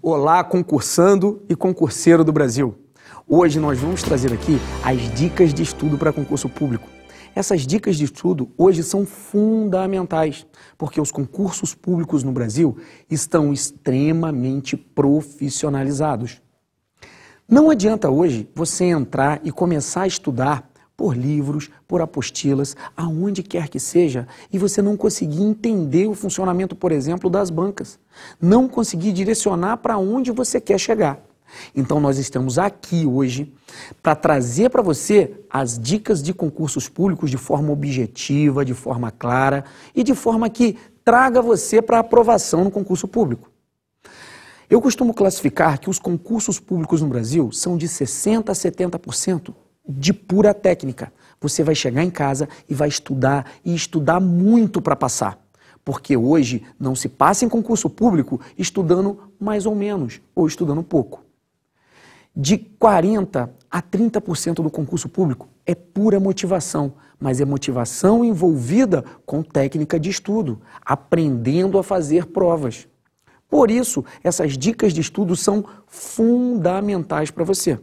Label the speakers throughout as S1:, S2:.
S1: Olá, concursando e concurseiro do Brasil. Hoje nós vamos trazer aqui as dicas de estudo para concurso público. Essas dicas de estudo hoje são fundamentais, porque os concursos públicos no Brasil estão extremamente profissionalizados. Não adianta hoje você entrar e começar a estudar por livros, por apostilas, aonde quer que seja, e você não conseguir entender o funcionamento, por exemplo, das bancas. Não conseguir direcionar para onde você quer chegar. Então nós estamos aqui hoje para trazer para você as dicas de concursos públicos de forma objetiva, de forma clara e de forma que traga você para aprovação no concurso público. Eu costumo classificar que os concursos públicos no Brasil são de 60% a 70% de pura técnica. Você vai chegar em casa e vai estudar, e estudar muito para passar. Porque hoje não se passa em concurso público estudando mais ou menos, ou estudando pouco. De 40% a 30% do concurso público é pura motivação, mas é motivação envolvida com técnica de estudo, aprendendo a fazer provas. Por isso, essas dicas de estudo são fundamentais para você.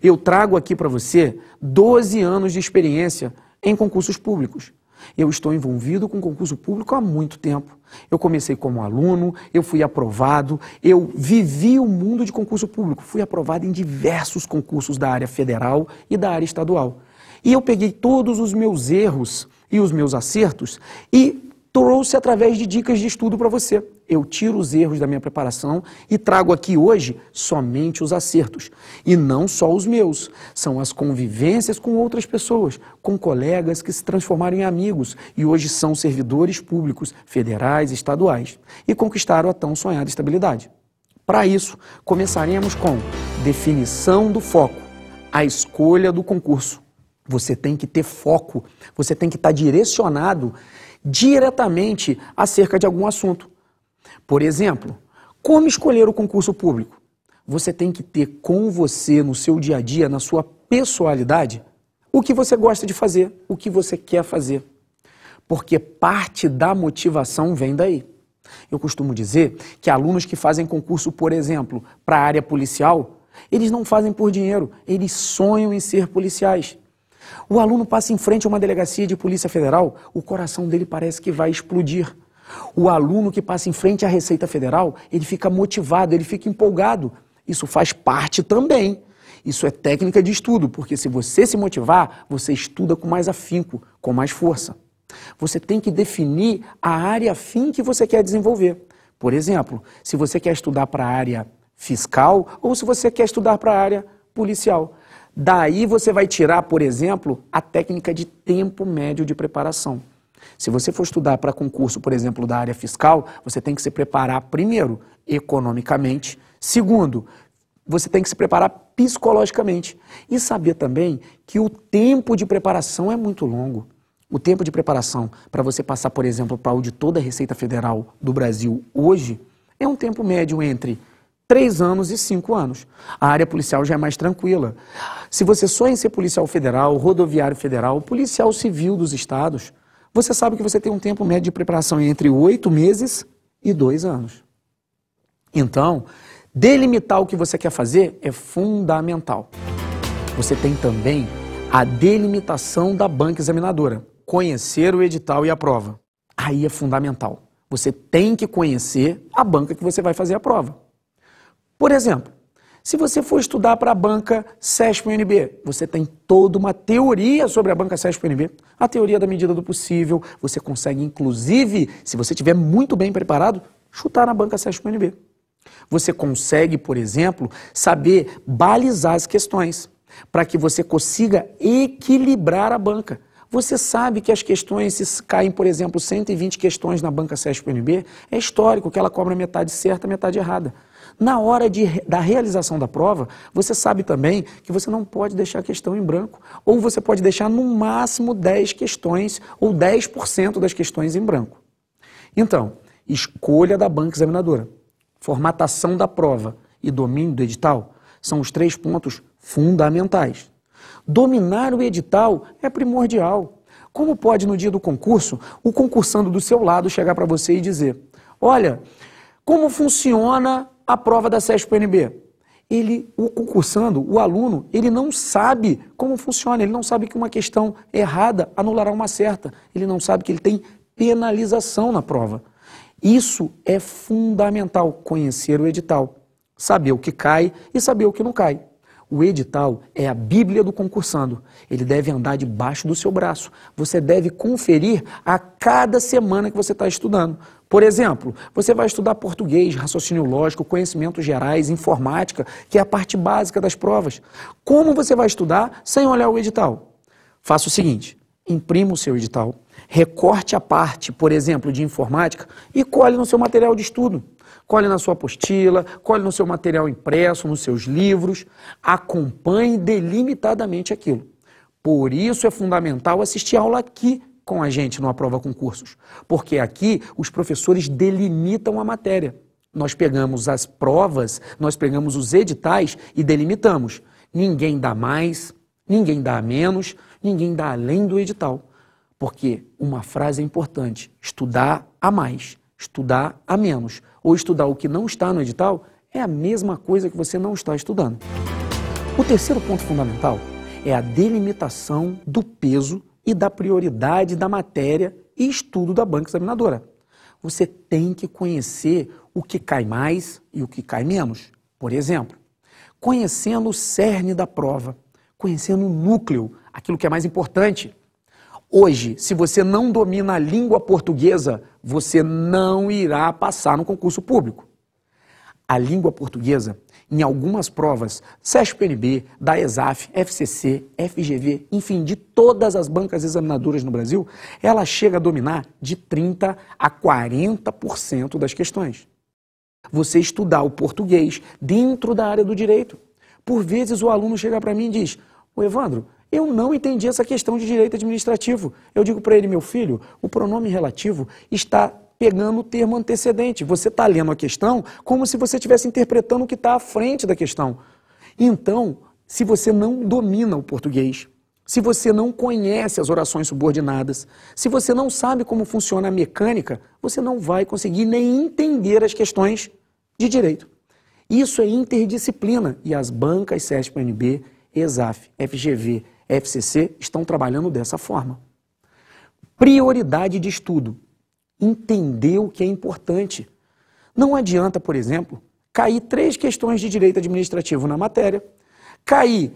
S1: Eu trago aqui para você 12 anos de experiência em concursos públicos. Eu estou envolvido com concurso público há muito tempo. Eu comecei como aluno, eu fui aprovado, eu vivi o mundo de concurso público. Fui aprovado em diversos concursos da área federal e da área estadual. E eu peguei todos os meus erros e os meus acertos e trouxe através de dicas de estudo para você. Eu tiro os erros da minha preparação e trago aqui hoje somente os acertos. E não só os meus, são as convivências com outras pessoas, com colegas que se transformaram em amigos e hoje são servidores públicos, federais e estaduais, e conquistaram a tão sonhada estabilidade. Para isso, começaremos com definição do foco, a escolha do concurso. Você tem que ter foco, você tem que estar direcionado diretamente acerca de algum assunto. Por exemplo, como escolher o concurso público? Você tem que ter com você, no seu dia a dia, na sua pessoalidade, o que você gosta de fazer, o que você quer fazer. Porque parte da motivação vem daí. Eu costumo dizer que alunos que fazem concurso, por exemplo, para a área policial, eles não fazem por dinheiro, eles sonham em ser policiais. O aluno passa em frente a uma delegacia de Polícia Federal, o coração dele parece que vai explodir. O aluno que passa em frente à Receita Federal, ele fica motivado, ele fica empolgado. Isso faz parte também. Isso é técnica de estudo, porque se você se motivar, você estuda com mais afinco, com mais força. Você tem que definir a área afim que você quer desenvolver. Por exemplo, se você quer estudar para a área fiscal ou se você quer estudar para a área policial. Daí você vai tirar, por exemplo, a técnica de tempo médio de preparação. Se você for estudar para concurso, por exemplo, da área fiscal, você tem que se preparar, primeiro, economicamente. Segundo, você tem que se preparar psicologicamente. E saber também que o tempo de preparação é muito longo. O tempo de preparação para você passar, por exemplo, para auditor da Receita Federal do Brasil hoje, é um tempo médio entre 3 anos e 5 anos. A área policial já é mais tranquila. Se você sonha em ser policial federal, rodoviário federal, policial civil dos estados, você sabe que você tem um tempo médio de preparação entre 8 meses e 2 anos. Então, delimitar o que você quer fazer é fundamental. Você tem também a delimitação da banca examinadora, conhecer o edital e a prova. Aí é fundamental. Você tem que conhecer a banca que você vai fazer a prova. Por exemplo, se você for estudar para a banca CESP-UNB, você tem toda uma teoria sobre a banca CESP-UNB, a teoria da medida do possível, você consegue inclusive, se você estiver muito bem preparado, chutar na banca CESP-UNB. Você consegue, por exemplo, saber balizar as questões, para que você consiga equilibrar a banca. Você sabe que as questões, se caem, por exemplo, 120 questões na banca CESP-UNB, é histórico que ela cobra metade certa, metade errada. Na hora da realização da prova, você sabe também que você não pode deixar a questão em branco, ou você pode deixar no máximo 10 questões ou 10% das questões em branco. Então, escolha da banca examinadora, formatação da prova e domínio do edital são os 3 pontos fundamentais. Dominar o edital é primordial. Como pode, no dia do concurso, o concursando do seu lado chegar para você e dizer: olha, como funciona a prova da CESP-UNB. O concursando, o aluno, ele não sabe como funciona, ele não sabe que uma questão errada anulará uma certa, ele não sabe que ele tem penalização na prova. Isso é fundamental, conhecer o edital, saber o que cai e saber o que não cai. O edital é a Bíblia do concursando. Ele deve andar debaixo do seu braço. Você deve conferir a cada semana que você está estudando. Por exemplo, você vai estudar português, raciocínio lógico, conhecimentos gerais, informática, que é a parte básica das provas. Como você vai estudar sem olhar o edital? Faça o seguinte, imprima o seu edital, recorte a parte, por exemplo, de informática e colhe no seu material de estudo. Colhe na sua apostila, colhe no seu material impresso, nos seus livros, acompanhe delimitadamente aquilo. Por isso é fundamental assistir aula aqui com a gente no Aprova Concursos, porque aqui os professores delimitam a matéria. Nós pegamos as provas, nós pegamos os editais e delimitamos. Ninguém dá mais, ninguém dá menos, ninguém dá além do edital. Porque uma frase é importante, estudar a mais, estudar a menos, ou estudar o que não está no edital, é a mesma coisa que você não está estudando. O terceiro ponto fundamental é a delimitação do peso e da prioridade da matéria e estudo da banca examinadora. Você tem que conhecer o que cai mais e o que cai menos. Por exemplo, conhecendo o cerne da prova, conhecendo o núcleo, aquilo que é mais importante. Hoje, se você não domina a língua portuguesa, você não irá passar no concurso público. A língua portuguesa, em algumas provas, CESP-UNB, da ESAF, FCC, FGV, enfim, de todas as bancas examinadoras no Brasil, ela chega a dominar de 30% a 40% das questões. Você estudar o português dentro da área do direito. Por vezes o aluno chega para mim e diz, ô Evandro, eu não entendi essa questão de direito administrativo. Eu digo para ele, meu filho, o pronome relativo está pegando o termo antecedente. Você está lendo a questão como se você estivesse interpretando o que está à frente da questão. Então, se você não domina o português, se você não conhece as orações subordinadas, se você não sabe como funciona a mecânica, você não vai conseguir nem entender as questões de direito. Isso é interdisciplina e as bancas CESP-UNB, ESAF, FGV, FCC estão trabalhando dessa forma. Prioridade de estudo. Entender o que é importante. Não adianta, por exemplo, cair 3 questões de direito administrativo na matéria, cair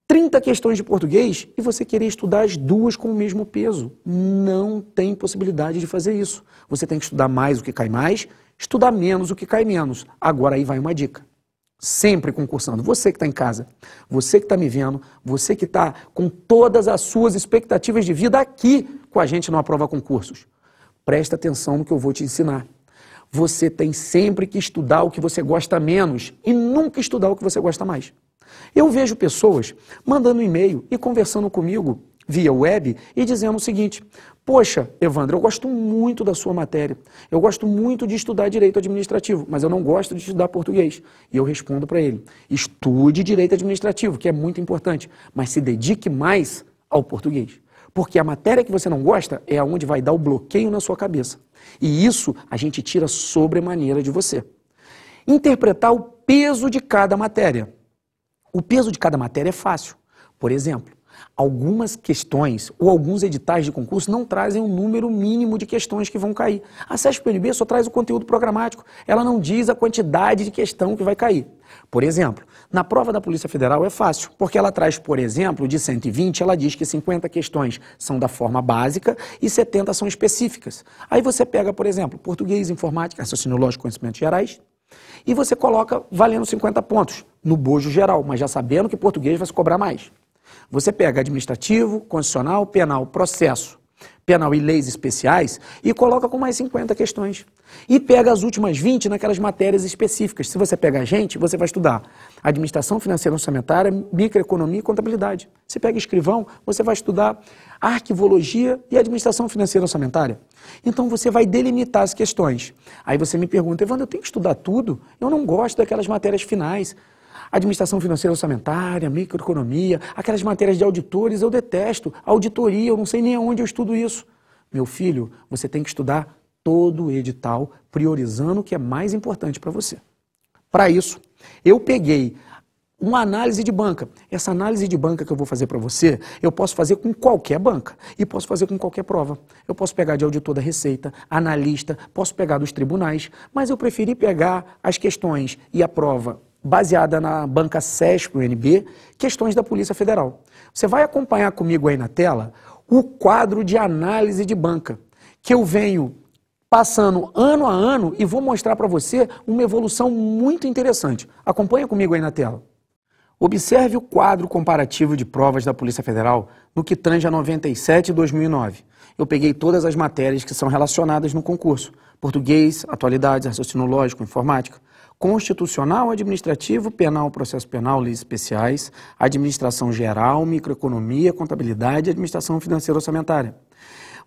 S1: 30 questões de português e você querer estudar as 2 com o mesmo peso. Não tem possibilidade de fazer isso. Você tem que estudar mais o que cai mais, estudar menos o que cai menos. Agora aí vai uma dica. Sempre concursando. Você que está em casa, você que está me vendo, você que está com todas as suas expectativas de vida aqui com a gente no Aprova Concursos. Presta atenção no que eu vou te ensinar. Você tem sempre que estudar o que você gosta menos e nunca estudar o que você gosta mais. Eu vejo pessoas mandando e-mail e conversando comigo via web e dizendo o seguinte, poxa, Evandro, eu gosto muito da sua matéria, eu gosto muito de estudar direito administrativo, mas eu não gosto de estudar português. E eu respondo para ele, estude direito administrativo, que é muito importante, mas se dedique mais ao português. Porque a matéria que você não gosta é onde vai dar o bloqueio na sua cabeça. E isso a gente tira sobremaneira de você. Interpretar o peso de cada matéria. O peso de cada matéria é fácil. Por exemplo, algumas questões ou alguns editais de concurso não trazem um número mínimo de questões que vão cair. A CESP-UNB só traz o conteúdo programático, ela não diz a quantidade de questão que vai cair. Por exemplo, na prova da Polícia Federal é fácil, porque ela traz, por exemplo, de 120, ela diz que 50 questões são da forma básica e 70 são específicas. Aí você pega, por exemplo, português, informática, raciocínio lógico, conhecimentos gerais, e você coloca valendo 50 pontos no bojo geral, mas já sabendo que português vai se cobrar mais. Você pega administrativo, constitucional, penal, processo, penal e leis especiais e coloca com mais 50 questões. E pega as últimas 20 naquelas matérias específicas. Se você pega a gente, você vai estudar administração financeira orçamentária, microeconomia e contabilidade. Se pega escrivão, você vai estudar arquivologia e administração financeira orçamentária. Então você vai delimitar as questões. Aí você me pergunta, Evandro, eu tenho que estudar tudo? Eu não gosto daquelas matérias finais. Administração financeira orçamentária, microeconomia, aquelas matérias de auditores, eu detesto. Auditoria, eu não sei nem aonde eu estudo isso. Meu filho, você tem que estudar todo o edital, priorizando o que é mais importante para você. Para isso, eu peguei uma análise de banca. Essa análise de banca que eu vou fazer para você, eu posso fazer com qualquer banca e posso fazer com qualquer prova. Eu posso pegar de auditor da Receita, analista, posso pegar dos tribunais, mas eu preferi pegar as questões e a prova baseada na banca CESP-UNB, questões da Polícia Federal. Você vai acompanhar comigo aí na tela o quadro de análise de banca, que eu venho passando ano a ano e vou mostrar para você uma evolução muito interessante. Acompanha comigo aí na tela. Observe o quadro comparativo de provas da Polícia Federal no que tange a 97 e 2009. Eu peguei todas as matérias que são relacionadas no concurso: português, atualidades, raciocínio lógico, informática, constitucional, administrativo, penal, processo penal, leis especiais, administração geral, microeconomia, contabilidade e administração financeira orçamentária.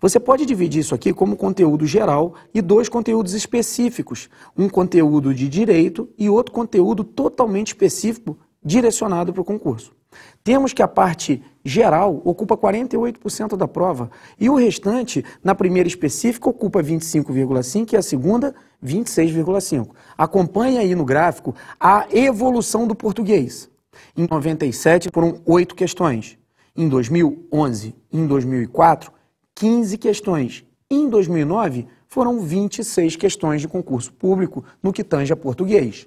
S1: Você pode dividir isso aqui como conteúdo geral e dois conteúdos específicos, um conteúdo de direito e outro conteúdo totalmente específico direcionado para o concurso. Temos que a parte geral ocupa 48% da prova e o restante, na primeira específica, ocupa 25,5% e a segunda, 26,5%. Acompanhe aí no gráfico a evolução do português. Em 97 foram 8 questões, em 2011 e em 2004, 15 questões. Em 2009, foram 26 questões de concurso público no que tange a português.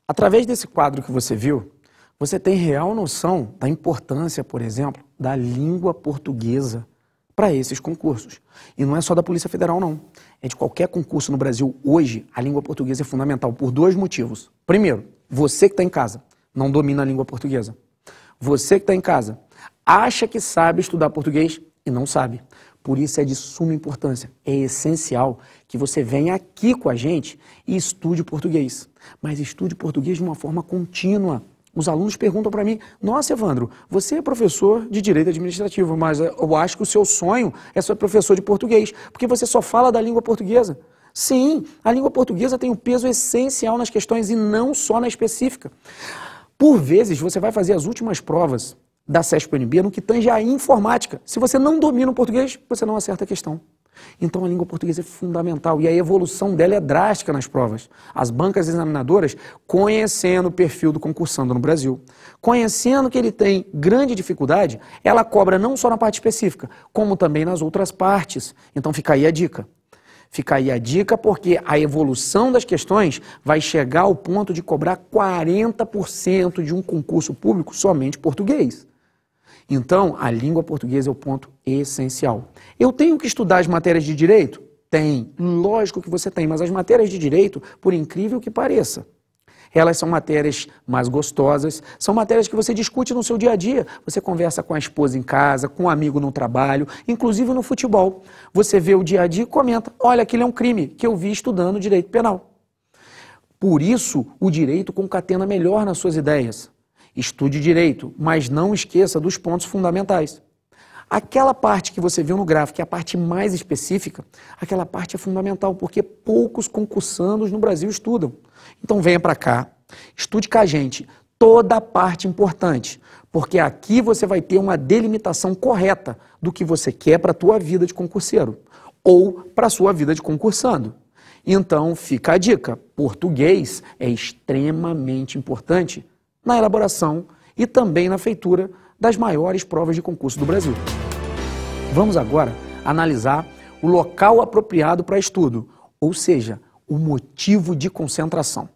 S1: Através desse quadro que você viu, você tem real noção da importância, por exemplo, da língua portuguesa para esses concursos. E não é só da Polícia Federal, não. É de qualquer concurso no Brasil. Hoje, a língua portuguesa é fundamental por dois motivos. Primeiro, você que está em casa não domina a língua portuguesa. Você que está em casa acha que sabe estudar português e não sabe. Por isso é de suma importância, é essencial que você venha aqui com a gente e estude português. Mas estude português de uma forma contínua. Os alunos perguntam para mim: nossa, Evandro, você é professor de Direito Administrativo, mas eu acho que o seu sonho é ser professor de português, porque você só fala da língua portuguesa. Sim, a língua portuguesa tem um peso essencial nas questões e não só na específica. Por vezes, você vai fazer as últimas provas da CESP-UNB no que tange a informática. Se você não domina o português, você não acerta a questão. Então a língua portuguesa é fundamental e a evolução dela é drástica nas provas. As bancas examinadoras, conhecendo o perfil do concursando no Brasil, conhecendo que ele tem grande dificuldade, ela cobra não só na parte específica, como também nas outras partes. Então fica aí a dica. Fica aí a dica porque a evolução das questões vai chegar ao ponto de cobrar 40% de um concurso público somente português. Então, a língua portuguesa é o ponto essencial. Eu tenho que estudar as matérias de direito? Tem. Lógico que você tem, mas as matérias de direito, por incrível que pareça, elas são matérias mais gostosas, são matérias que você discute no seu dia a dia. Você conversa com a esposa em casa, com um amigo no trabalho, inclusive no futebol. Você vê o dia a dia e comenta: olha, aquilo é um crime que eu vi estudando direito penal. Por isso, o direito concatena melhor nas suas ideias. Estude direito, mas não esqueça dos pontos fundamentais. Aquela parte que você viu no gráfico, que é a parte mais específica, aquela parte é fundamental, porque poucos concursandos no Brasil estudam. Então venha para cá, estude com a gente toda a parte importante, porque aqui você vai ter uma delimitação correta do que você quer para a tua vida de concurseiro ou para a sua vida de concursando. Então fica a dica, português é extremamente importante na elaboração e também na feitura das maiores provas de concurso do Brasil. Vamos agora analisar o local apropriado para estudo, ou seja, o motivo de concentração.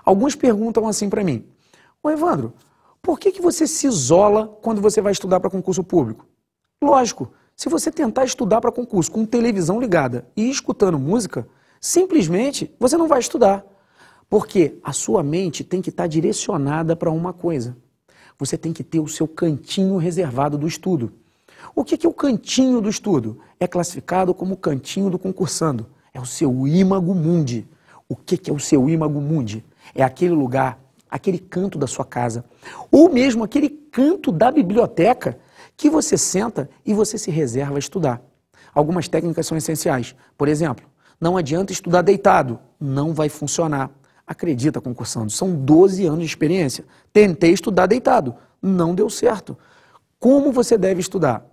S1: Alguns perguntam assim para mim: ô Evandro, por que você se isola quando você vai estudar para concurso público? Lógico, se você tentar estudar para concurso com televisão ligada e escutando música, simplesmente você não vai estudar. Porque a sua mente tem que estar direcionada para uma coisa. Você tem que ter o seu cantinho reservado do estudo. O que é o cantinho do estudo? É classificado como o cantinho do concursando. É o seu imago mundi. O que é o seu imago mundi? É aquele lugar, aquele canto da sua casa, ou mesmo aquele canto da biblioteca que você senta e você se reserva a estudar. Algumas técnicas são essenciais. Por exemplo, não adianta estudar deitado. Não vai funcionar. Acredita, concursando, são 12 anos de experiência. Tentei estudar deitado, não deu certo. Como você deve estudar?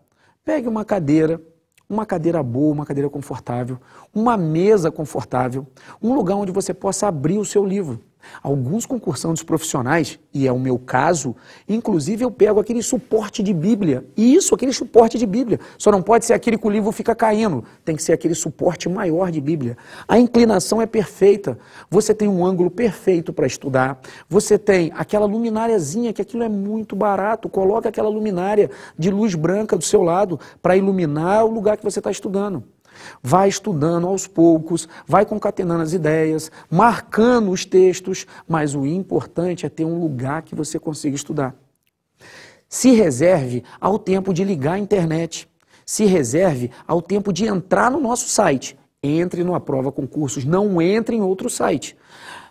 S1: Pegue uma cadeira uma cadeira boa, uma cadeira confortável, uma mesa confortável, um lugar onde você possa abrir o seu livro. Alguns concursantes profissionais, e é o meu caso, inclusive eu pego aquele suporte de Bíblia. Isso, aquele suporte de Bíblia. Só não pode ser aquele que o livro fica caindo. Tem que ser aquele suporte maior de Bíblia. A inclinação é perfeita. Você tem um ângulo perfeito para estudar. Você tem aquela lumináriazinha, que aquilo é muito barato. Coloca aquela luminária de luz branca do seu lado para iluminar o lugar que você está estudando. Vai estudando aos poucos, vai concatenando as ideias, marcando os textos, mas o importante é ter um lugar que você consiga estudar. Se reserve ao tempo de ligar a internet, se reserve ao tempo de entrar no nosso site. Entre no Aprova Concursos, não entre em outro site.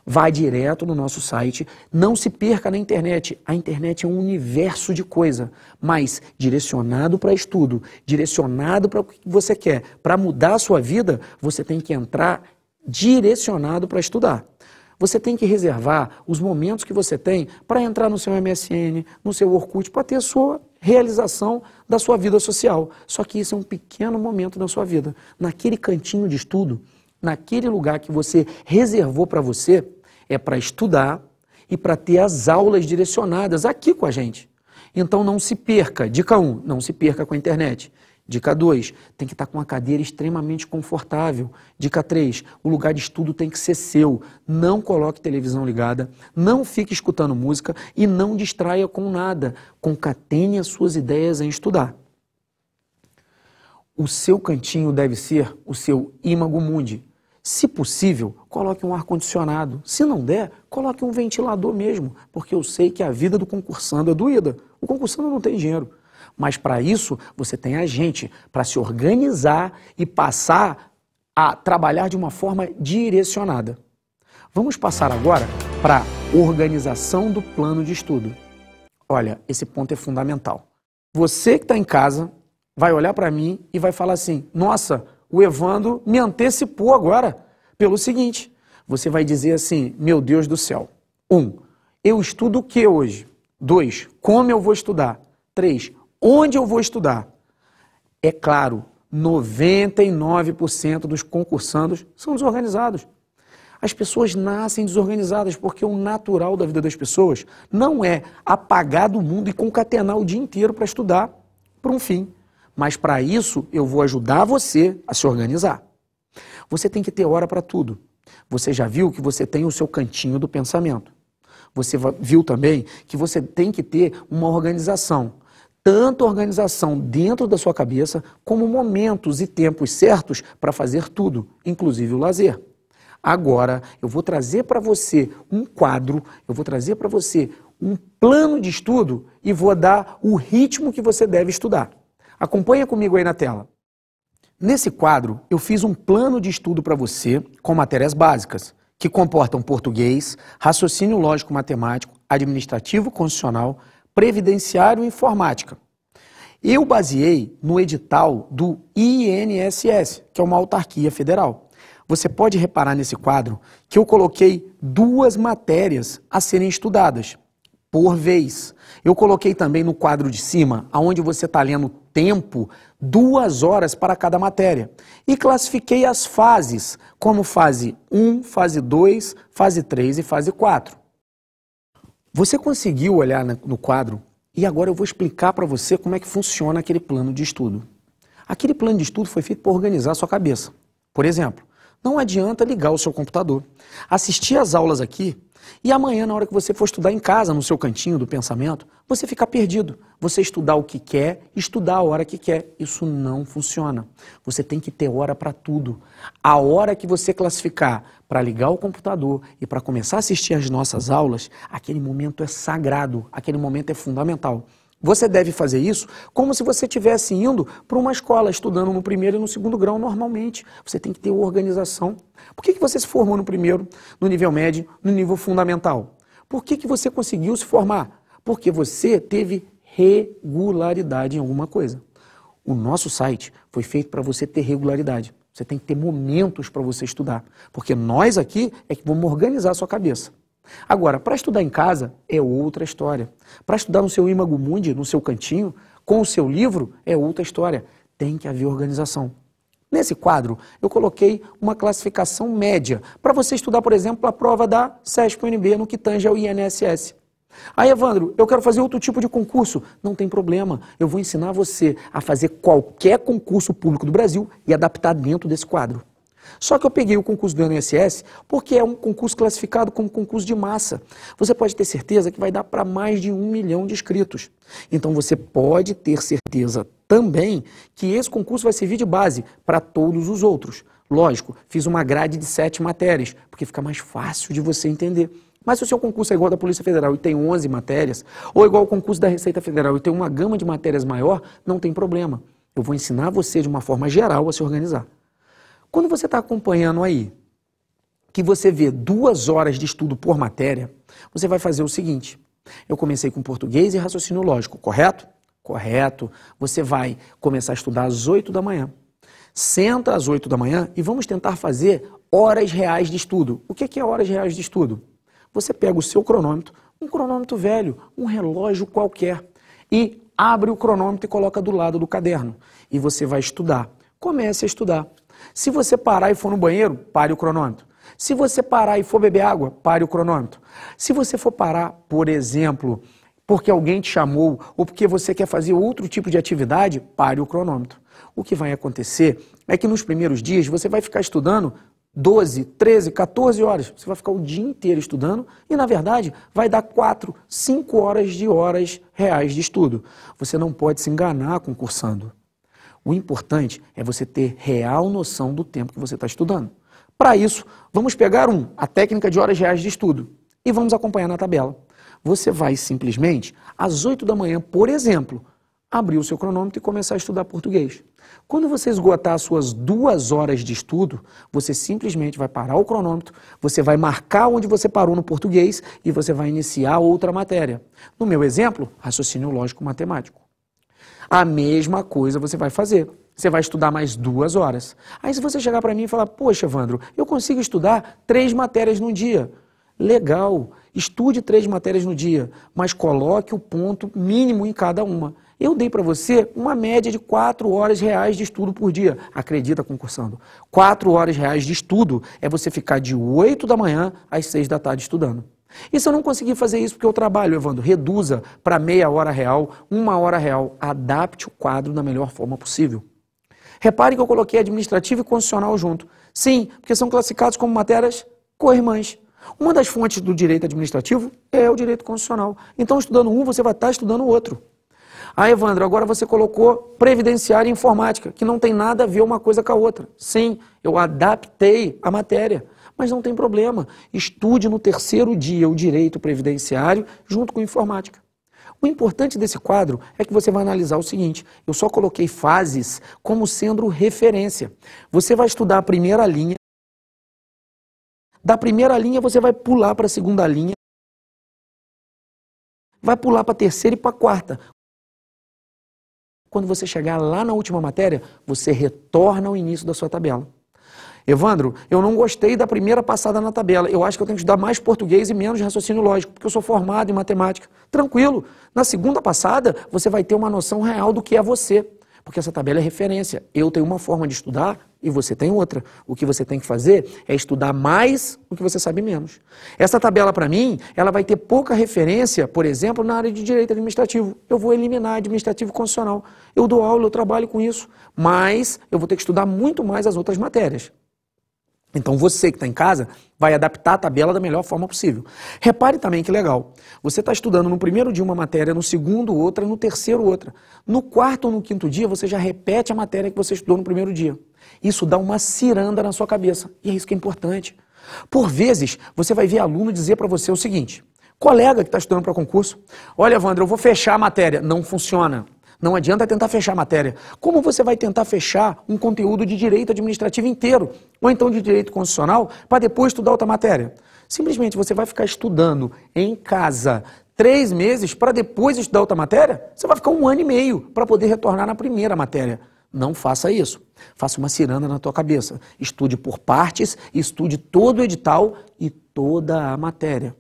S1: Vai direto no nosso site, não se perca na internet. A internet é um universo de coisa, mas direcionado para estudo, direcionado para o que você quer. Para mudar a sua vida, você tem que entrar direcionado para estudar. Você tem que reservar os momentos que você tem para entrar no seu MSN, no seu Orkut, para ter a sua realização da sua vida social. Só que isso é um pequeno momento da sua vida. Naquele cantinho de estudo, naquele lugar que você reservou para você, é para estudar e para ter as aulas direcionadas aqui com a gente. Então não se perca. Dica 1, não se perca com a internet. Dica 2, tem que estar com uma cadeira extremamente confortável. Dica 3, o lugar de estudo tem que ser seu. Não coloque televisão ligada, não fique escutando música e não distraia com nada. Concatene as suas ideias em estudar. O seu cantinho deve ser o seu imago mundi. Se possível, coloque um ar-condicionado. Se não der, coloque um ventilador mesmo, porque eu sei que a vida do concursando é doída. O concursando não tem dinheiro. Mas para isso, você tem a gente, para se organizar e passar a trabalhar de uma forma direcionada. Vamos passar agora para a organização do plano de estudo. Olha, esse ponto é fundamental. Você que está em casa vai olhar para mim e vai falar assim, nossa, o Evandro me antecipou agora. Pelo seguinte, você vai dizer assim, meu Deus do céu. 1, eu estudo o que hoje? 2, como eu vou estudar? 3, onde eu vou estudar? É claro, 99% dos concursandos são desorganizados. As pessoas nascem desorganizadas porque o natural da vida das pessoas não é apagar do mundo e concatenar o dia inteiro para estudar para um fim. Mas para isso eu vou ajudar você a se organizar. Você tem que ter hora para tudo. Você já viu que você tem o seu cantinho do pensamento. Você viu também que você tem que ter uma organização. Tanto organização dentro da sua cabeça, como momentos e tempos certos para fazer tudo, inclusive o lazer. Agora, eu vou trazer para você um quadro, eu vou trazer para você um plano de estudo e vou dar o ritmo que você deve estudar. Acompanha comigo aí na tela. Nesse quadro, eu fiz um plano de estudo para você com matérias básicas, que comportam português, raciocínio lógico-matemático, administrativo constitucional, previdenciário e informática. Eu baseei no edital do INSS, que é uma autarquia federal. Você pode reparar nesse quadro que eu coloquei 2 matérias a serem estudadas por vez. Eu coloquei também no quadro de cima, onde você está lendo tempo, 2 horas para cada matéria. E classifiquei as fases, como fase 1, fase 2, fase 3 e fase 4. Você conseguiu olhar no quadro? E agora eu vou explicar para você como é que funciona aquele plano de estudo. Aquele plano de estudo foi feito para organizar a sua cabeça. Por exemplo, não adianta ligar o seu computador, assistir às aulas aqui e amanhã, na hora que você for estudar em casa, no seu cantinho do pensamento, você ficar perdido. Você estudar o que quer, estudar a hora que quer. Isso não funciona. Você tem que ter hora para tudo. A hora que você classificar para ligar o computador e para começar a assistir às nossas aulas, aquele momento é sagrado, aquele momento é fundamental. Você deve fazer isso como se você estivesse indo para uma escola, estudando no primeiro e no segundo grau normalmente. Você tem que ter organização. Por que você se formou no primeiro, no nível médio, no nível fundamental? Por que você conseguiu se formar? Porque você teve regularidade em alguma coisa. O nosso site foi feito para você ter regularidade. Você tem que ter momentos para você estudar. Porque nós aqui é que vamos organizar a sua cabeça. Agora, para estudar em casa é outra história. Para estudar no seu imago mundi, no seu cantinho, com o seu livro, é outra história. tem que haver organização. Nesse quadro, eu coloquei uma classificação média para você estudar, por exemplo, a prova da CESP-UNB no que tange ao INSS. Aí, Evandro, eu quero fazer outro tipo de concurso. Não tem problema, eu vou ensinar você a fazer qualquer concurso público do Brasil e adaptar dentro desse quadro. Só que eu peguei o concurso do INSS porque é um concurso classificado como concurso de massa. Você pode ter certeza que vai dar para mais de 1 milhão de inscritos. Então você pode ter certeza também que esse concurso vai servir de base para todos os outros. Lógico, fiz uma grade de 7 matérias, porque fica mais fácil de você entender. Mas se o seu concurso é igual ao da Polícia Federal e tem 11 matérias, ou igual ao concurso da Receita Federal e tem uma gama de matérias maior, não tem problema. Eu vou ensinar você de uma forma geral a se organizar. Quando você está acompanhando aí, que você vê 2 horas de estudo por matéria, você vai fazer o seguinte. Eu comecei com português e raciocínio lógico, correto? Correto. Você vai começar a estudar às 8 da manhã. Senta às 8 da manhã e vamos tentar fazer horas reais de estudo. O que é horas reais de estudo? Você pega o seu cronômetro, um cronômetro velho, um relógio qualquer, e abre o cronômetro e coloca do lado do caderno. E você vai estudar. Comece a estudar. Se você parar e for no banheiro, pare o cronômetro. Se você parar e for beber água, pare o cronômetro. Se você for parar, por exemplo, porque alguém te chamou ou porque você quer fazer outro tipo de atividade, pare o cronômetro. O que vai acontecer é que nos primeiros dias você vai ficar estudando 12, 13, 14 horas. Você vai ficar o dia inteiro estudando e, na verdade, vai dar 4, 5 horas reais de estudo. Você não pode se enganar concursando. O importante é você ter real noção do tempo que você está estudando. Para isso, vamos pegar a técnica de horas reais de estudo e vamos acompanhar na tabela. Você vai simplesmente, às 8 da manhã, por exemplo, abrir o seu cronômetro e começar a estudar português. Quando você esgotar as suas 2 horas de estudo, você simplesmente vai parar o cronômetro, você vai marcar onde você parou no português e você vai iniciar outra matéria. No meu exemplo, raciocínio lógico matemático. A mesma coisa você vai fazer. Você vai estudar mais 2 horas. Aí se você chegar para mim e falar, poxa, Evandro, eu consigo estudar 3 matérias no dia. Legal, estude 3 matérias no dia, mas coloque o ponto mínimo em cada uma. Eu dei para você uma média de 4 horas reais de estudo por dia. Acredita, concursando. 4 horas reais de estudo é você ficar de 8 da manhã às 6 da tarde estudando. E se eu não conseguir fazer isso porque eu trabalho, Evandro, reduza para meia hora real, 1 hora real. Adapte o quadro da melhor forma possível. Repare que eu coloquei administrativo e constitucional junto. Sim, porque são classificados como matérias co-irmãs. Uma das fontes do direito administrativo é o direito constitucional. Então, estudando um, você vai estar estudando o outro. Ah, Evandro, agora você colocou previdenciária e informática, que não tem nada a ver uma coisa com a outra. Sim, eu adaptei a matéria, mas não tem problema. Estude no 3º dia o direito previdenciário junto com informática. O importante desse quadro é que você vai analisar o seguinte, eu só coloquei fases como sendo referência. Você vai estudar a primeira linha, da primeira linha você vai pular para a segunda linha, vai pular para a terceira e para a quarta. Quando você chegar lá na última matéria, você retorna ao início da sua tabela. Evandro, eu não gostei da primeira passada na tabela. Eu acho que eu tenho que estudar mais português e menos raciocínio lógico, porque eu sou formado em matemática. Tranquilo. Na segunda passada, você vai ter uma noção real do que é você, porque essa tabela é referência. Eu tenho uma forma de estudar e você tem outra. O que você tem que fazer é estudar mais do que você sabe menos. Essa tabela, para mim, ela vai ter pouca referência, por exemplo, na área de direito administrativo. Eu vou eliminar administrativo constitucional. Eu dou aula, eu trabalho com isso, mas eu vou ter que estudar muito mais as outras matérias. Então você que está em casa vai adaptar a tabela da melhor forma possível. Repare também que legal, você está estudando no primeiro dia uma matéria, no segundo outra, no terceiro outra. No 4º ou no 5º dia você já repete a matéria que você estudou no primeiro dia. Isso dá uma ciranda na sua cabeça e é isso que é importante. Por vezes você vai ver aluno dizer para você o seguinte, colega que está estudando para concurso, olha, Evandro, eu vou fechar a matéria. Não funciona. Não adianta tentar fechar a matéria. Como você vai tentar fechar um conteúdo de direito administrativo inteiro, ou então de direito constitucional, para depois estudar outra matéria? Simplesmente você vai ficar estudando em casa 3 meses para depois estudar outra matéria? Você vai ficar 1 ano e meio para poder retornar na primeira matéria. Não faça isso. Faça uma ciranda na tua cabeça. Estude por partes, estude todo o edital e toda a matéria.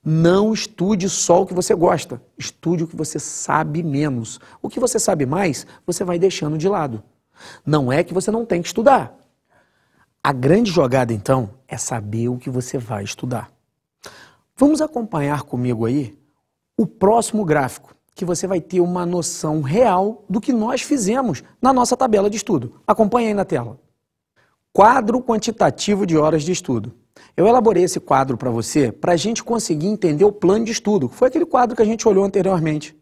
S1: Não estude só o que você gosta, estude o que você sabe menos. O que você sabe mais, você vai deixando de lado. Não é que você não tem que estudar. A grande jogada, então, é saber o que você vai estudar. Vamos acompanhar comigo aí o próximo gráfico, que você vai ter uma noção real do que nós fizemos na nossa tabela de estudo. Acompanhe aí na tela. Quadro quantitativo de horas de estudo. Eu elaborei esse quadro para você para a gente conseguir entender o plano de estudo, que foi aquele quadro que a gente olhou anteriormente.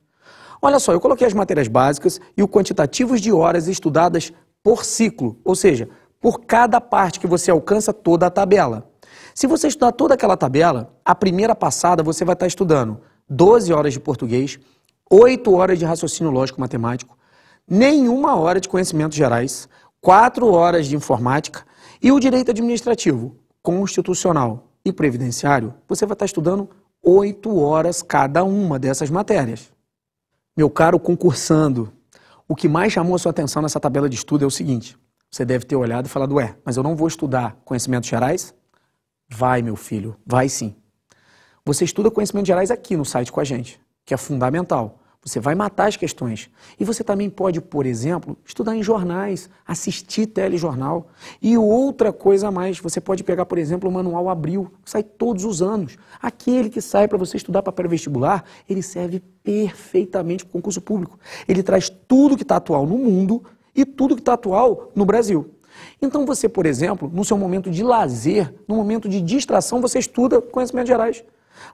S1: Olha só, eu coloquei as matérias básicas e o quantitativos de horas estudadas por ciclo, ou seja, por cada parte que você alcança toda a tabela. Se você estudar toda aquela tabela, a primeira passada você vai estar estudando 12 horas de português, 8 horas de raciocínio lógico-matemático, nenhuma hora de conhecimentos gerais, 4 horas de informática e o direito administrativo, constitucional e previdenciário, você vai estar estudando 8 horas cada uma dessas matérias. Meu caro concursando, o que mais chamou a sua atenção nessa tabela de estudo é o seguinte: você deve ter olhado e falado, mas eu não vou estudar conhecimentos gerais? Vai, meu filho, vai sim. Você estuda conhecimentos gerais aqui no site com a gente, que é fundamental. Você vai matar as questões. E você também pode, por exemplo, estudar em jornais, assistir telejornal. E outra coisa a mais, você pode pegar, por exemplo, o Manual Abril, que sai todos os anos. Aquele que sai para você estudar para pré-vestibular, ele serve perfeitamente para o concurso público. Ele traz tudo que está atual no mundo e tudo que está atual no Brasil. Então você, por exemplo, no seu momento de lazer, no momento de distração, você estuda conhecimentos gerais.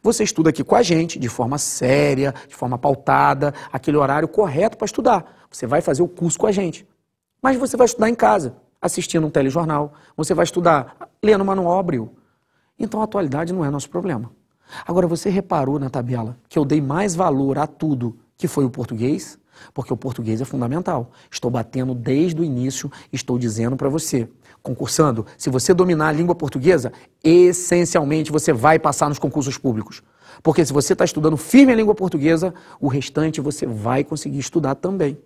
S1: Você estuda aqui com a gente, de forma séria, de forma pautada, aquele horário correto para estudar. Você vai fazer o curso com a gente. Mas você vai estudar em casa, assistindo um telejornal. Você vai estudar lendo o Manual Abril. Então a atualidade não é nosso problema. Agora, você reparou na tabela que eu dei mais valor a tudo que foi o português? Porque o português é fundamental. Estou batendo desde o início, estou dizendo para você, concursando, se você dominar a língua portuguesa, essencialmente você vai passar nos concursos públicos. Porque se você está estudando firme a língua portuguesa, o restante você vai conseguir estudar também.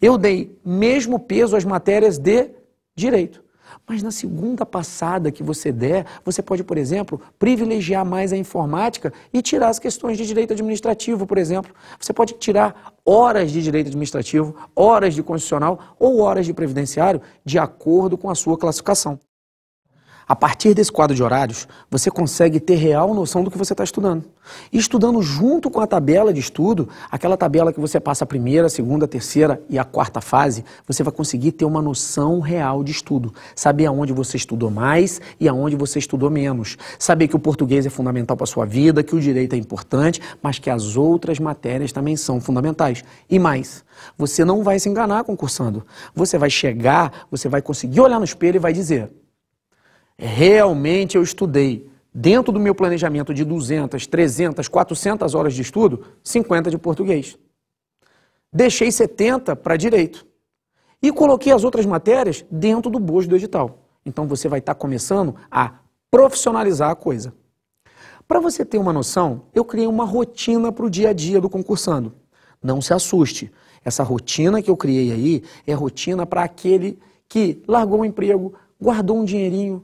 S1: Eu dei mesmo peso às matérias de direito. Mas na segunda passada que você der, você pode, por exemplo, privilegiar mais a informática e tirar as questões de direito administrativo, por exemplo. Você pode tirar horas de direito administrativo, horas de constitucional ou horas de previdenciário de acordo com a sua classificação. A partir desse quadro de horários, você consegue ter real noção do que você está estudando. E estudando junto com a tabela de estudo, aquela tabela que você passa a primeira, a segunda, a terceira e a quarta fase, você vai conseguir ter uma noção real de estudo. Saber aonde você estudou mais e aonde você estudou menos. Saber que o português é fundamental para a sua vida, que o direito é importante, mas que as outras matérias também são fundamentais. E mais, você não vai se enganar concursando. Você vai chegar, você vai conseguir olhar no espelho e vai dizer: realmente eu estudei, dentro do meu planejamento de 200, 300, 400 horas de estudo, 50 de português. Deixei 70 para direito. E coloquei as outras matérias dentro do bojo do edital. Então você vai estar começando a profissionalizar a coisa. Para você ter uma noção, eu criei uma rotina para o dia a dia do concursando. Não se assuste. Essa rotina que eu criei aí é rotina para aquele que largou o emprego, guardou um dinheirinho,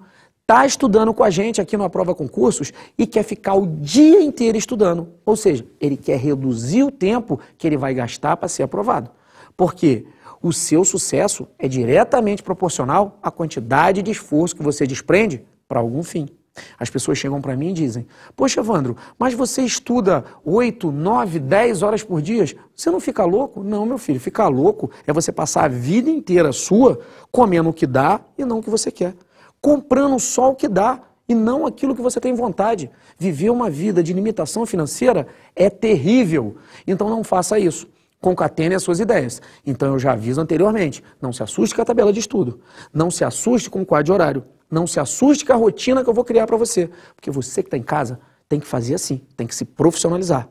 S1: está estudando com a gente aqui no Aprova Concursos e quer ficar o dia inteiro estudando. Ou seja, ele quer reduzir o tempo que ele vai gastar para ser aprovado. Porque o seu sucesso é diretamente proporcional à quantidade de esforço que você desprende para algum fim. As pessoas chegam para mim e dizem: poxa, Evandro, mas você estuda 8, 9, 10 horas por dia, você não fica louco? Não, meu filho, ficar louco é você passar a vida inteira sua comendo o que dá e não o que você quer. Comprando só o que dá e não aquilo que você tem vontade. Viver uma vida de limitação financeira é terrível. Então não faça isso. Concatene as suas ideias. Então eu já aviso anteriormente, não se assuste com a tabela de estudo. Não se assuste com o quadro de horário. Não se assuste com a rotina que eu vou criar para você. Porque você que está em casa tem que fazer assim, tem que se profissionalizar.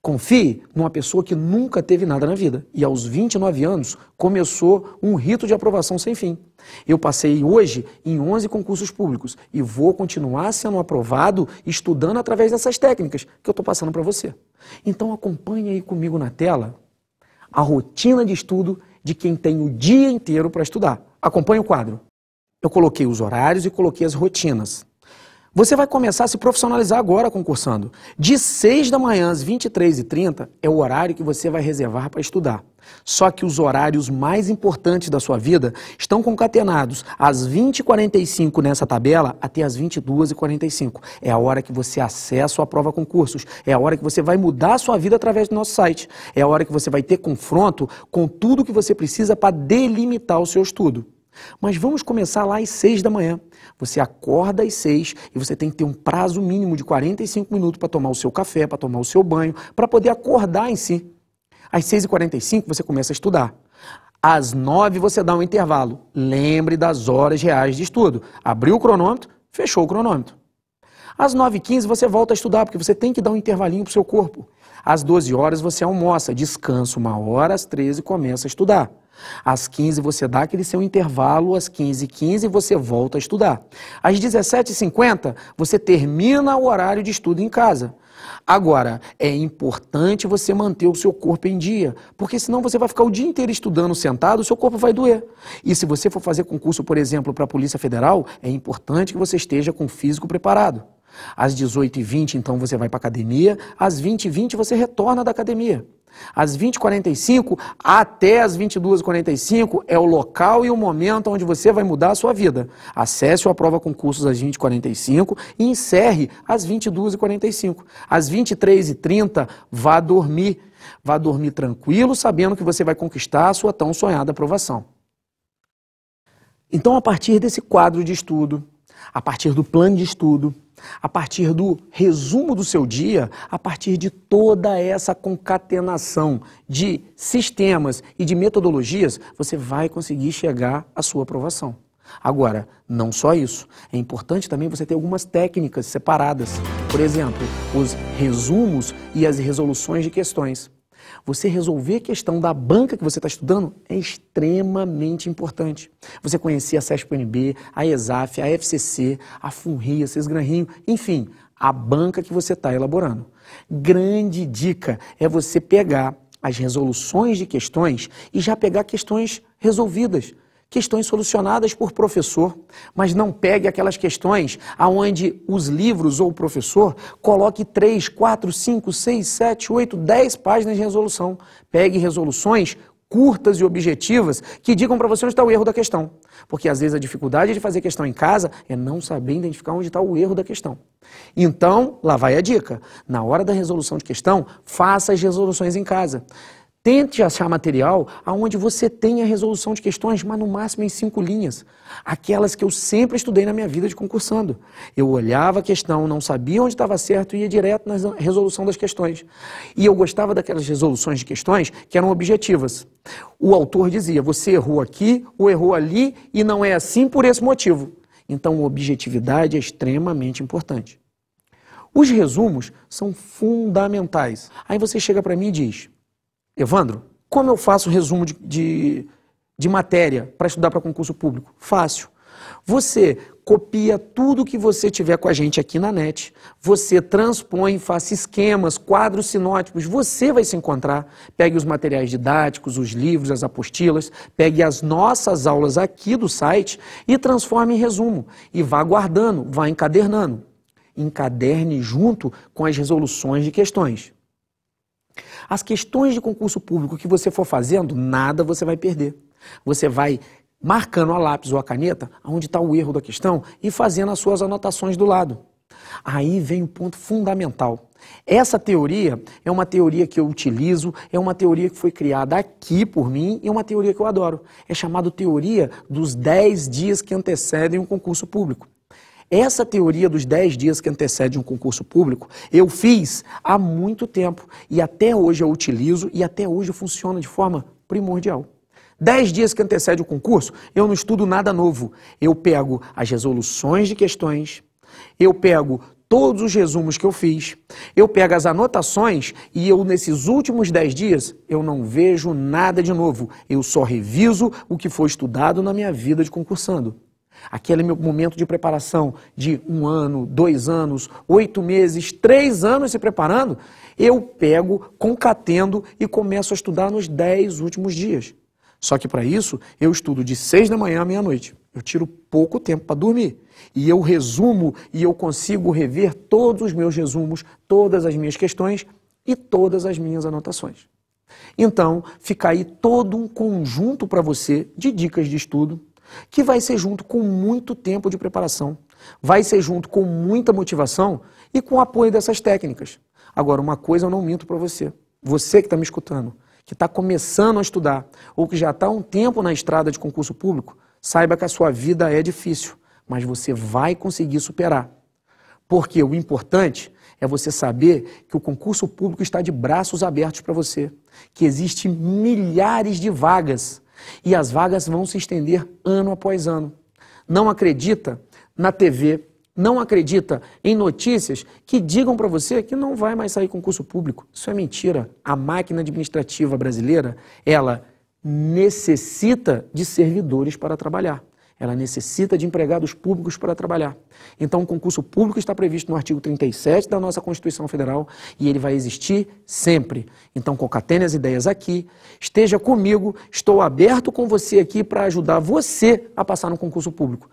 S1: Confie numa pessoa que nunca teve nada na vida e aos 29 anos começou um rito de aprovação sem fim. Eu passei hoje em 11 concursos públicos e vou continuar sendo aprovado estudando através dessas técnicas que eu estou passando para você. Então acompanhe aí comigo na tela a rotina de estudo de quem tem o dia inteiro para estudar. Acompanhe o quadro. Eu coloquei os horários e coloquei as rotinas. Você vai começar a se profissionalizar agora concursando. De 6 da manhã às 23h30 é o horário que você vai reservar para estudar. Só que os horários mais importantes da sua vida estão concatenados às 20h45 nessa tabela até às 22h45. É a hora que você acessa a prova concursos. É a hora que você vai mudar a sua vida através do nosso site. É a hora que você vai ter confronto com tudo que você precisa para delimitar o seu estudo. Mas vamos começar lá às 6 da manhã. Você acorda às 6 e você tem que ter um prazo mínimo de 45 minutos para tomar o seu café, para tomar o seu banho, para poder acordar em si. Às 6h45 você começa a estudar. Às 9 você dá um intervalo. Lembre das horas reais de estudo. Abriu o cronômetro, fechou o cronômetro. Às 9h15 você volta a estudar, porque você tem que dar um intervalinho para o seu corpo. Às 12 horas você almoça, descansa 1 hora, às 13 começa a estudar. Às 15 você dá aquele seu intervalo, às 15h15 você volta a estudar. Às 17h50 você termina o horário de estudo em casa. Agora, é importante você manter o seu corpo em dia, porque senão você vai ficar o dia inteiro estudando sentado, o seu corpo vai doer. E se você for fazer concurso, por exemplo, para a Polícia Federal, é importante que você esteja com o físico preparado. Às 18h20, então, você vai para a academia, às 20h20 você retorna da academia. Às 20h45 até às 22h45 é o local e o momento onde você vai mudar a sua vida. Acesse a prova concursos às 20h45 e encerre às 22h45. Às 23h30, vá dormir. Vá dormir tranquilo, sabendo que você vai conquistar a sua tão sonhada aprovação. Então, a partir desse quadro de estudo, a partir do plano de estudo, a partir do resumo do seu dia, a partir de toda essa concatenação de sistemas e de metodologias, você vai conseguir chegar à sua aprovação. Agora, não só isso, é importante também você ter algumas técnicas separadas. Por exemplo, os resumos e as resoluções de questões. Você resolver a questão da banca que você está estudando é extremamente importante. Você conhecer a CESP-UNB, a ESAF, a FCC, a FUNRI, a Sesgran-Rio, enfim, a banca que você está elaborando. Grande dica é você pegar as resoluções de questões e já pegar questões resolvidas. Questões solucionadas por professor, mas não pegue aquelas questões onde os livros ou o professor coloque 3, 4, 5, 6, 7, 8, 10 páginas de resolução. Pegue resoluções curtas e objetivas que digam para você onde está o erro da questão. Porque às vezes a dificuldade de fazer questão em casa é não saber identificar onde está o erro da questão. Então, lá vai a dica. Na hora da resolução de questão, faça as resoluções em casa. Tente achar material onde você tenha resolução de questões, mas no máximo em 5 linhas. Aquelas que eu sempre estudei na minha vida de concursando. Eu olhava a questão, não sabia onde estava certo e ia direto na resolução das questões. E eu gostava daquelas resoluções de questões que eram objetivas. O autor dizia, você errou aqui ou errou ali e não é assim por esse motivo. Então, objetividade é extremamente importante. Os resumos são fundamentais. Aí você chega para mim e diz... Evandro, como eu faço resumo de matéria para estudar para concurso público? Fácil. Você copia tudo que você tiver com a gente aqui na net, você transpõe, faça esquemas, quadros sinóticos, você vai se encontrar. Pegue os materiais didáticos, os livros, as apostilas, pegue as nossas aulas aqui do site e transforme em resumo. E vá guardando, vá encadernando. Encaderne junto com as resoluções de questões. As questões de concurso público que você for fazendo, nada você vai perder. Você vai marcando a lápis ou a caneta onde está o erro da questão e fazendo as suas anotações do lado. Aí vem o ponto fundamental. Essa teoria é uma teoria que eu utilizo, é uma teoria que foi criada aqui por mim e é uma teoria que eu adoro. É chamada teoria dos 10 dias que antecedem um concurso público. Essa teoria dos 10 dias que antecede um concurso público, eu fiz há muito tempo e até hoje eu utilizo e até hoje funciona de forma primordial. 10 dias que antecede o concurso, eu não estudo nada novo. Eu pego as resoluções de questões, eu pego todos os resumos que eu fiz, eu pego as anotações e eu, nesses últimos 10 dias, eu não vejo nada de novo. Eu só reviso o que foi estudado na minha vida de concursando. Aquele meu momento de preparação de 1 ano, 2 anos, 8 meses, 3 anos se preparando, eu pego, concatendo e começo a estudar nos 10 últimos dias. Só que para isso, eu estudo de 6 da manhã à meia-noite. Eu tiro pouco tempo para dormir. E eu resumo e eu consigo rever todos os meus resumos, todas as minhas questões e todas as minhas anotações. Então, fica aí todo um conjunto para você de dicas de estudo, que vai ser junto com muito tempo de preparação, vai ser junto com muita motivação e com o apoio dessas técnicas. Agora, uma coisa eu não minto para você. Você que está me escutando, que está começando a estudar ou que já está há um tempo na estrada de concurso público, saiba que a sua vida é difícil, mas você vai conseguir superar. Porque o importante é você saber que o concurso público está de braços abertos para você, que existem milhares de vagas e as vagas vão se estender ano após ano. Não acredita na TV, não acredita em notícias que digam para você que não vai mais sair concurso público. Isso é mentira. A máquina administrativa brasileira, ela necessita de servidores para trabalhar. Ela necessita de empregados públicos para trabalhar. Então, o concurso público está previsto no artigo 37 da nossa Constituição Federal e ele vai existir sempre. Então, concatene as ideias aqui, esteja comigo, estou aberto com você aqui para ajudar você a passar no concurso público.